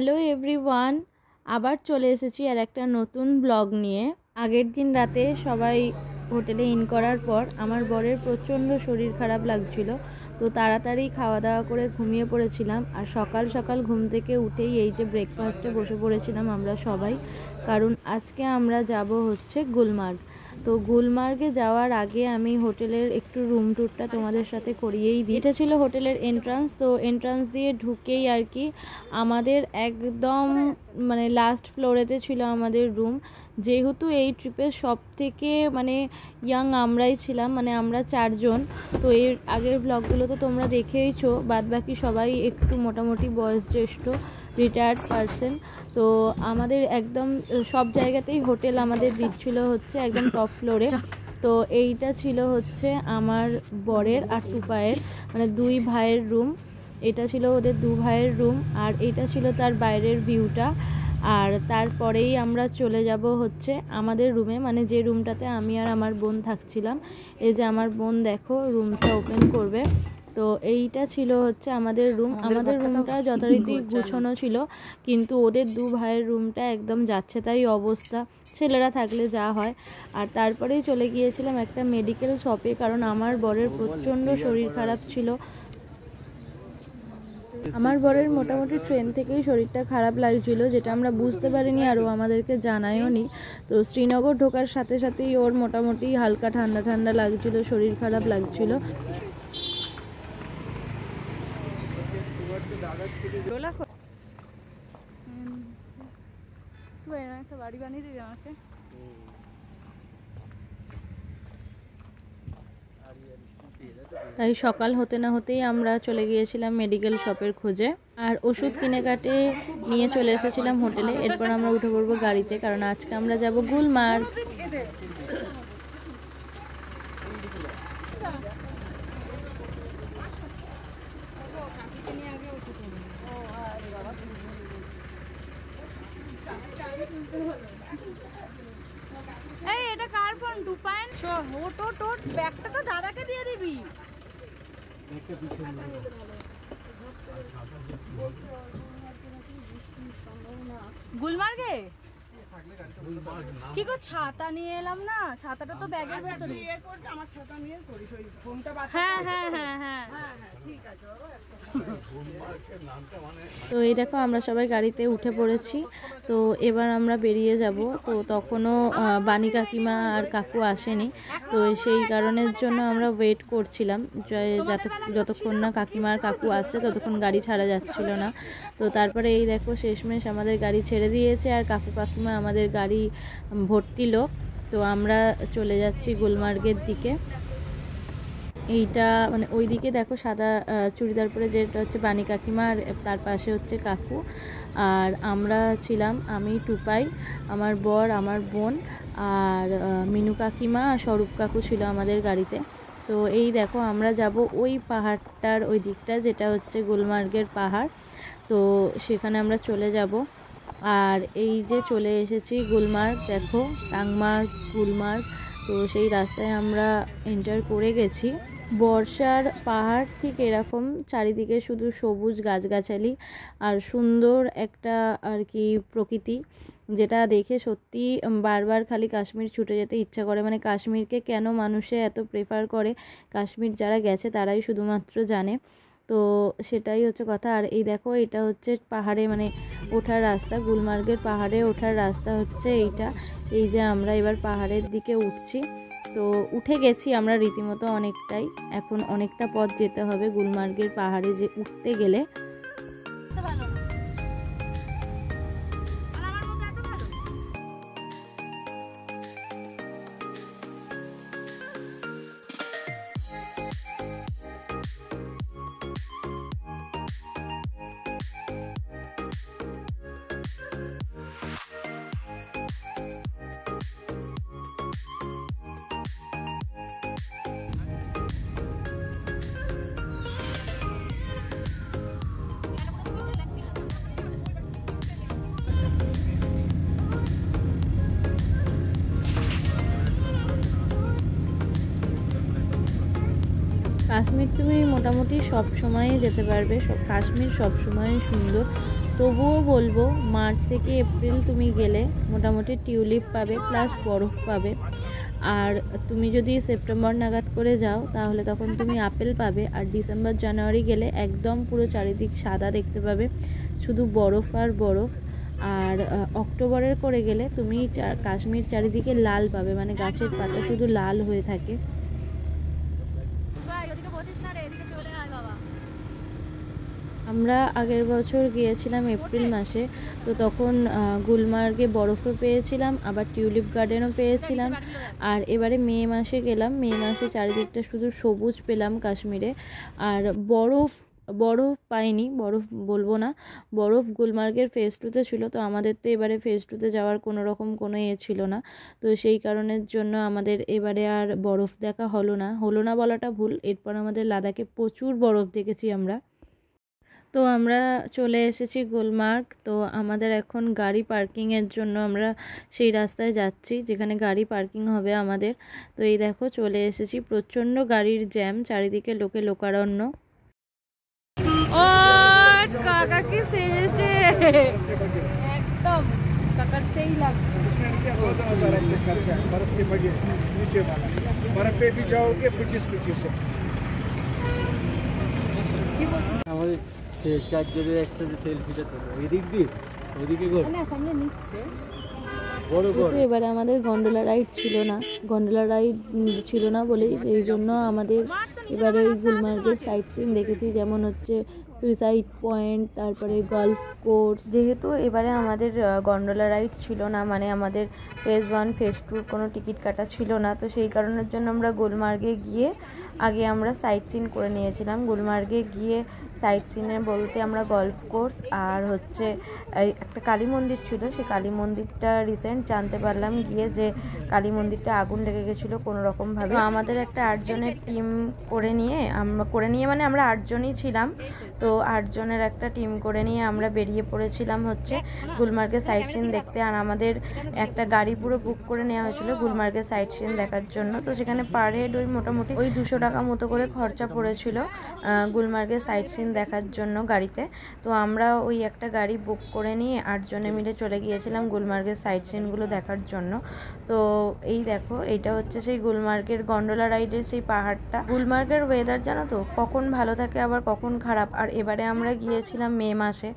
Hello everyone, আবার চলে এসেছি আর একটা নতুন ব্লগ নিয়ে। আগের দিন রাতে সবাই হোটেলে ইন করার পর আমার বরের প্রচণ্ড শরীর খারাপ লাগছিল, তো তাড়াতাড়ি খাওয়া দাওয়া করে ঘুমিয়ে পড়েছিলাম। আর সকাল সকাল ঘুম থেকে উঠেই এই যে ব্রেকফাস্টে বসে পড়েছিলাম আমরা সবাই, কারণ আজকে আমরা যাব হচ্ছে গুলমার্গ। তো গুলমার্গে যাওয়ার আগে আমি হোটেলের একটু রুম ট্যুরটা তোমাদের সাথে করিয়েই দিই। এটা ছিল হোটেলের এন্ট্রান্স। তো এন্ট্রান্স দিয়ে ঢুকেই আর কি আমাদের একদম মানে লাস্ট ফ্লোরেতে ছিল আমাদের রুম। যেহেতু এই ট্রিপের সব থেকে মানে ইয়াং আমরাই ছিলাম, মানে আমরা 4 জন। তো এর আগের ব্লগগুলো তো তোমরা দেখেইছো, বাদ বাকি সবাই একটু মোটামুটি বয়োজ্যেষ্ঠ রিটায়ার্ড পারসন। তো আমাদের একদম সব জায়গাতেই হোটেল আমাদের দিচ্ছিল হচ্ছে একদম টপ ফ্লোরে। তো এইটা ছিল হচ্ছে আমার বরের আর টুপায়ের মানে 2 ভাইয়ের রুম। এটা ছিল ওদের 2 ভাইয়ের রুম, আর এইটা ছিল তার বাইরের ভিউটা। আর তারপরেই আমরা চলে যাব হচ্ছে আমাদের রুমে, মানে যে রুমটাতে আমি আর আমার বোন থাকছিলাম। এই যে আমার বোন দেখো রুমটা ওপেন করবে। তো এইটা ছিল হচ্ছে আমাদের রুম। আমাদের রুমটা যথারীতি গুছানো ছিল, কিন্তু ওদের 2 ভাইয়ের রুমটা একদম যাচ্ছে তাই অবস্থা, ছেলেরা থাকলে যা হয়। আর তারপরেই চলে গিয়েছিলাম একটা মেডিকেল শপে, কারণ আমার বরের প্রচণ্ড শরীর খারাপ ছিল। আমার বরের মোটামুটি ট্রেন থেকেই শরীরটা খারাপ লাগছিল, যেটা আমরা বুঝতে পারিনি আর ও আমাদেরকে জানায়ও নি। তো শ্রীনগর ঢোকার সাথে সাথেই ওর মোটামুটি হালকা ঠান্ডা ঠান্ডা লাগছিল, শরীর খারাপ লাগছিল। বাড়ি বানিয়ে দিবি আমাকে। তাই সকাল হতে না হতেই আমরা চলে গিয়েছিলাম মেডিকেল শপের খোঁজে, আর ওষুধ কিনে কাটে নিয়ে চলে এসেছিলাম হোটেলে। এরপর আমরা উঠে পড়বো গাড়িতে, কারণ আজকে আমরা যাব গুলমার্গ। এই এটা কার ফোন? 2.1 ওট ওট ওট ব্যাগটা তো দাদাকে দিয়ে দিবি। গুলমার্গে কি গো, ছাতা নিয়ে এলাম না, ছাতাটা তো ব্যাগের ভেতরে। হ্যাঁ হ্যাঁ হ্যাঁ হ্যাঁ ঠিক আছে। তো এই দেখো আমরা সবাই গাড়িতে উঠে পড়েছি। তো এবার আমরা বেরিয়ে যাব। তো তখনও বানি কাকিমা আর কাকু আসেনি, তো সেই কারণের জন্য আমরা ওয়েট করছিলাম যতক্ষণ না কাকিমা আর কাকু আসছে ততক্ষণ গাড়ি ছাড়া যাচ্ছিল না। তো তারপরে এই দেখো শেষমেশ আমাদের গাড়ি ছেড়ে দিয়েছে, আর কাকু কাকিমা আমাদের গাড়ি ভর্তি লোক। তো আমরা চলে যাচ্ছি গুলমার্গের দিকে। এইটা মানে ওই দিকে দেখো সাদা চুড়িদার পরে যেটা হচ্ছে বানি কাকিমা, আর তার পাশে হচ্ছে কাকু। আর আমরা ছিলাম আমি, টুপাই, আমার বর, আমার বোন, আর মিনু কাকিমা আর স্বরূপ কাকু ছিল আমাদের গাড়িতে। তো এই দেখো আমরা যাব ওই পাহাড়টার ওই দিকটা, যেটা হচ্ছে গুলমার্গের পাহাড়। তো সেখানে আমরা চলে যাব। আর এই যে চলে এসেছি গুলমার্গ, দেখো টাংমার্গ গুলমার্গ। তো সেই রাস্তায় আমরা এন্টার করে গেছি। বর্ষার পাহাড় ঠিক এরকম, চারিদিকে শুধু সবুজ গাছগাছালি আর সুন্দর একটা আর কি প্রকৃতি, যেটা দেখে সত্যি বারবার খালি কাশ্মীর ছুটে যেতে ইচ্ছা করে। মানে কাশ্মীরকে কেন মানুষে এত প্রেফার করে, কাশ্মীর যারা গেছে তারাই শুধুমাত্র জানে। তো সেটাই হচ্ছে কথা। আর এই দেখো এটা হচ্ছে পাহাড়ে মানে ওঠার রাস্তা, গুলমার্গের পাহাড়ে ওঠার রাস্তা হচ্ছে এইটা। এই যে আমরা এবার পাহাড়ের দিকে উঠছি। তো উঠে গেছি আমরা রীতিমতো অনেকটাই, এখন অনেকটা পথ যেতে হবে গুলমার্গের পাহাড়ে যে উঠতে গেলে। কাশ্মীর তুমি মোটামুটি সব সময়ই যেতে পারবে, কাশ্মীর সব সময় সুন্দর। তবুও বলবো মার্চ থেকে এপ্রিল তুমি গেলে মোটামুটি টিউলিপ পাবে প্লাস বরফ পাবে। আর তুমি যদি সেপ্টেম্বর নাগাদ করে যাও তাহলে তখন তুমি আপেল পাবে। আর ডিসেম্বর জানুয়ারি গেলে একদম পুরো চারিদিক সাদা দেখতে পাবে, শুধু বরফ আর বরফ। আর অক্টোবরের করে গেলে তুমি কাশ্মীর চারিদিকে লাল পাবে, মানে গাছের পাতা শুধু লাল হয়ে থাকে। আমরা আগের বছর গিয়েছিলাম এপ্রিল মাসে, তো তখন গুলমার্গে বরফও পেয়েছিলাম, আবার টিউলিপ গার্ডেনও পেয়েছিলাম। আর এবারে মে মাসে গেলাম, মে মাসে চারিদিকটা শুধু সবুজ পেলাম কাশ্মীরে। আর বরফ পাইনি, বরফ বলবো না, বরফ গুলমার্গের ফেজ 2-তে ছিল। তো আমাদের তো এবারে ফেজ 2-তে যাওয়ার কোনো রকম কোনো ছিল না, তো সেই কারণের জন্য আমাদের এবারে আর বরফ দেখা হলো না বলাটা ভুল। এরপর আমাদের লাদাখে প্রচুর বরফ দেখেছি আমরা। তো আমরা চলে এসেছি গুলমার্গ। তো আমাদের এখন গাড়ি পার্কিংয়ের জন্য আমরা সেই রাস্তায় যাচ্ছি যেখানে গাড়ি পার্কিং হবে আমাদের। তো এই দেখো চলে এসেছি, প্রচণ্ড গাড়ির জ্যাম, চারিদিকে লোকারণ্য। ও কাকা কি সেজেছে একদম, কাকার সেই লাগছে। আমাদের চারজনের একসাথে সেলফিটা তোলো, এদিক দিয়ে ওদিকে ঘর বড় কিন্তু এবারে আমাদের গন্ডোলা রাইড ছিল না বলেই সেই জন্য আমাদের এবারে ওই গুলমার্গের সাইট সিন দেখেছি, যেমন হচ্ছে সুইসাইড পয়েন্ট, তারপরে গলফ কোর্স। যেহেতু এবারে আমাদের গন্ডোলা রাইড ছিল না, মানে আমাদের ফেজ 1 ফেজ 2 কোনো টিকিট কাটা ছিল না, তো সেই কারণের জন্য আমরা গুলমার্গে গিয়ে আগে আমরা সাইট সিন করে নিয়েছিলাম। গুলমার্গে গিয়ে সাইট সিনে বলতে আমরা গলফ কোর্স আর হচ্ছে একটা কালী মন্দির ছিল, সেই কালী মন্দিরটা রিসেন্ট জানতে পারলাম গিয়ে যে কালী মন্দিরটা আগুন লেগে গেছিলো কোনো রকমভাবে। আমাদের একটা 8 জনের টিম করে নিয়ে মানে আমরা 8 জনই ছিলাম, তো 8 জনের একটা টিম করে নিয়ে আমরা বেরিয়ে পড়েছিলাম হচ্ছে গুলমার্গের সাইট সিন দেখতে। আর আমাদের একটা গাড়ি পুরো বুক করে নেওয়া হয়েছিল গুলমার্গের সাইট সিন দেখার জন্য। তো সেখানে পার হেড মোটামুটি 200 টাকা মতো করে খরচা পড়েছিল গুলমার্গের সাইট সিন দেখার জন্য গাড়িতে। তো আমরা ওই একটা গাড়ি বুক করে নিয়ে 8 জনে মিলে চলে গিয়েছিলাম গুলমার্গের সাইট সিনগুলো দেখার জন্য। তো এই দেখো, এইটা হচ্ছে সেই গুলমার্গের গন্ডোলা রাইডের সেই পাহাড়টা। গুলমার্গের ওয়েদার জানো তো কখন ভালো থাকে আবার কখন খারাপ। আর এবারে আমরা গিয়েছিলাম মে মাসে,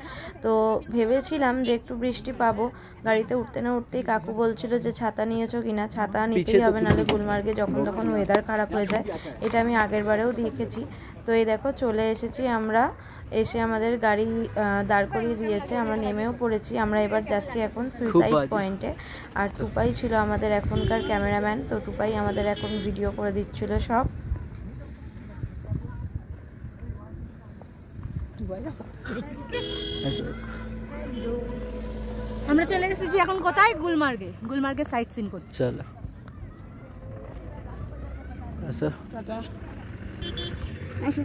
তো ভেবেছিলাম যে একটু বৃষ্টি পাবো। গাড়িতে উঠতে না উঠতেই কাকু বলছিল যে ছাতা নিয়েছো কিনা, ছাতা নিতেই হবে, নাহলে গুলমার্গে যখন তখন ওয়েদার খারাপ হয়ে যায়। এটা আমি আগের বারেও দেখেছি। তো এই দেখো চলে এসেছি আমরা, এসে আমাদের গাড়ি দাঁড় করিয়ে দিয়েছে, আমরা নেমেও পড়েছি। আমরা এবার যাচ্ছি এখন সুইসাইড পয়েন্টে। আর টুপাই ছিল আমাদের এখনকার ক্যামেরাম্যান, তো টুপাই আমাদের এখন ভিডিও করে দিচ্ছিল সব। আমরা চলে এসেছি এখন কোথায়, গুলমার্গে সাইট সিন করতে। চলো আসো টাটা, আসো।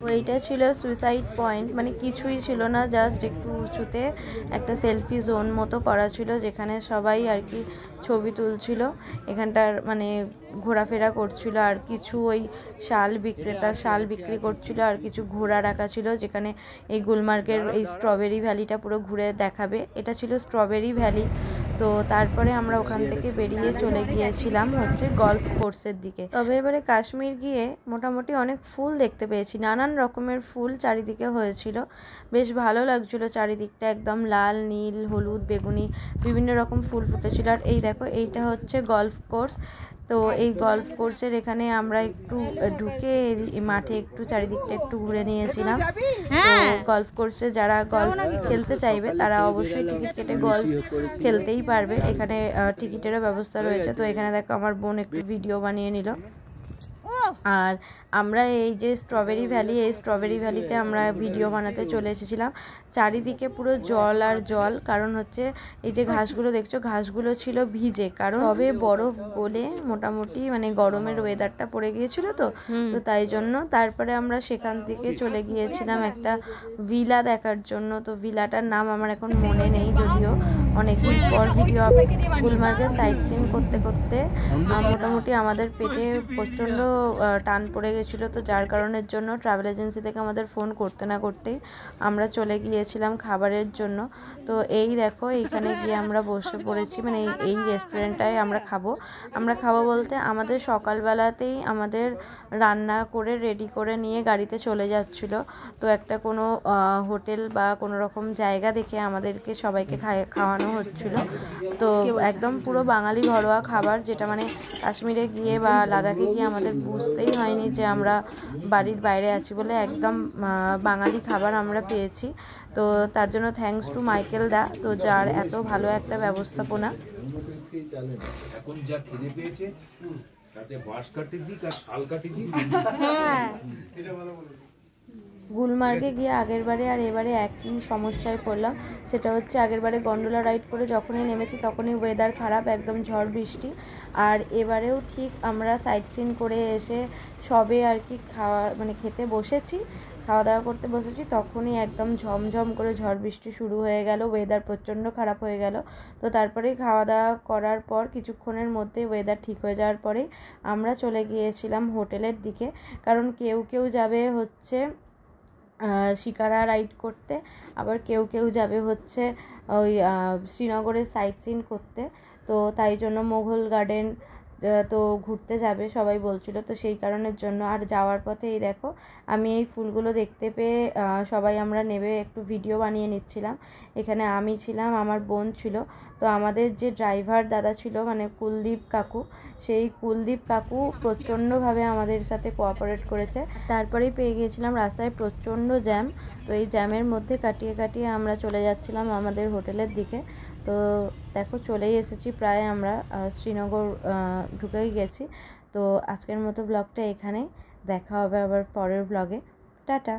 ওইটা ছিল সুইসাইড পয়েন্ট, মানে কিছুই ছিল না, জাস্ট একটু উঁচুতে একটা সেলফি জোন মতো করা ছিল যেখানে সবাই আর কি ছবি তুলছিল, এখানটার মানে ঘোরাফেরা করছিল। আর কিছু ওই শাল বিক্রি করছিল, আর কিছু ঘোড়া রাখা ছিল যেখানে এই গুলমার্গের এই স্ট্রবেরি ভ্যালিটা পুরো ঘুরে দেখাবে। এটা ছিল স্ট্রবেরি ভ্যালি। তো তারপরে আমরা ওখান থেকে বেরিয়ে চলে গিয়েছিলাম হচ্ছে গলফ কোর্সের দিকে। তবে এবারে কাশ্মীর গিয়ে মোটামুটি অনেক ফুল দেখতে পেয়েছি, নানান রকমের ফুল চারিদিকে হয়েছিল, বেশ ভালো লাগছিল চারিদিকটা, একদম লাল, নীল, হলুদ, বেগুনি বিভিন্ন রকম ফুল ফুটেছিল। আর এই দেখো, এইটা হচ্ছে গলফ কোর্স। তো এই গলফ কোর্সের এখানে আমরা একটু ঢুকে মাঠে একটু চারিদিকটা একটু ঘুরে নিয়েছিলাম। তো গলফ কোর্সে যারা গলফ খেলতে চাইবে তারা অবশ্যই টিকিট কেটে গলফ খেলতেই পারবে, এখানে টিকিটেরও ব্যবস্থা রয়েছে। তো এখানে দেখো আমার বোন একটু ভিডিও বানিয়ে নিল। আর আমরা এই যে স্ট্রবেরি ভ্যালি, এই স্ট্রবেরি ভ্যালিতে আমরা ভিডিও বানাতে চলে এসেছিলাম। চারিদিকে পুরো জল আর জল, কারণ হচ্ছে এই যে ঘাসগুলো দেখছো, ঘাসগুলো ছিল ভিজে, কারণ তবে বরফ গলে মোটামুটি মানে গরমের ওয়েদারটা পড়ে গিয়েছিল তো তাই জন্য। তারপরে আমরা সেখান থেকে চলে গিয়েছিলাম একটা ভিলা দেখার জন্য। তো ভিলাটার নাম আমার এখন মনে নেই, যদিও অনেকদিন পর ভিডিও। গুলমার্গের সাইট সিন করতে করতে মোটামুটি আমাদের পেটে প্রচণ্ড টান পড়ে গেছিলো, তো যার কারণের জন্য ট্রাভেল এজেন্সি থেকে আমাদের ফোন করতে না করতেই আমরা চলে গিয়েছিলাম খাবারের জন্য। তো এই দেখো এইখানে গিয়ে আমরা বসে পড়েছি, মানে এই রেস্টুরেন্টটায় আমরা খাবো বলতে আমাদের সকালবেলাতেই আমাদের রান্না করে রেডি করে নিয়ে গাড়িতে চলে যাচ্ছিলো। তো একটা কোনো হোটেল বা কোনো রকম জায়গা দেখে আমাদেরকে সবাইকে খাওয়ানো হচ্ছিলো। তো একদম পুরো বাঙালি ঘরোয়া খাবার, যেটা মানে কাশ্মীরে গিয়ে বা লাদাখে গিয়ে আমাদের বুঝতেই হয়নি যে আমরা বাড়ির বাইরে আছি বলে, একদম বাঙালি খাবার আমরা পেয়েছি। তো তার জন্য থ্যাঙ্কস টু মাইকেল দা, তো যার এত ভালো একটা ব্যবস্থাপনা। এখন যা খিদে পেয়েছে তাতে বাঁশ কাটি দিক আর শাল কাটি দিক। গুলমার্গে গিয়ে আগেরবারে আর এবারে একই সমস্যায় পড়লাম, সেটা হচ্ছে আগেরবারে গন্ডোলা রাইড করে যখনই নেমেছি তখনই ওয়েদার খারাপ, একদম ঝড় বৃষ্টি। আর এবারেও ঠিক আমরা সাইট সিন করে এসে সবে আর কি খেতে বসেছি, খাওয়া দাওয়া করতে বসেছি, তখনই একদম ঝমঝম করে ঝড় বৃষ্টি শুরু হয়ে গেল, ওয়েদার প্রচণ্ড খারাপ হয়ে গেল। তো তারপরেই খাওয়া দাওয়া করার পর কিছুক্ষণের মধ্যে ওয়েদার ঠিক হয়ে যাওয়ার পরেই আমরা চলে গিয়েছিলাম হোটেলের দিকে, কারণ কেউ যাবে হচ্ছে শিকারা রাইড করতে, আবার কেউ যাবে হচ্ছে ওই শ্রীনগরের সাইট সিন করতে। তো তাই জন্য মোগল গার্ডেন তো ঘুরতে যাবে সবাই বলছিল, তো সেই কারণের জন্য। আর যাওয়ার পথে এই দেখো আমি এই ফুলগুলো দেখতে পেয়ে সবাই আমরা নেবে একটু ভিডিও বানিয়ে নিচ্ছিলাম। এখানে আমি ছিলাম, আমার বোন ছিল, তো আমাদের যে ড্রাইভার দাদা ছিল মানে কুলদীপ কাকু, সেই কুলদীপ কাকু প্রচণ্ডভাবে আমাদের সাথে কোঅপারেট করেছে। তারপরেই পেয়ে গিয়েছিলাম রাস্তায় প্রচণ্ড জ্যাম, তো এই জ্যামের মধ্যে কাটিয়ে আমরা চলে যাচ্ছিলাম আমাদের হোটেলের দিকে। তো দেখো চলেই এসেছি, প্রায় আমরা শ্রীনগর ঢুকেই গেছি। তো আজকের মতো ব্লগটা এখানেই, দেখা হবে আবার পরের ব্লগে। টাটা।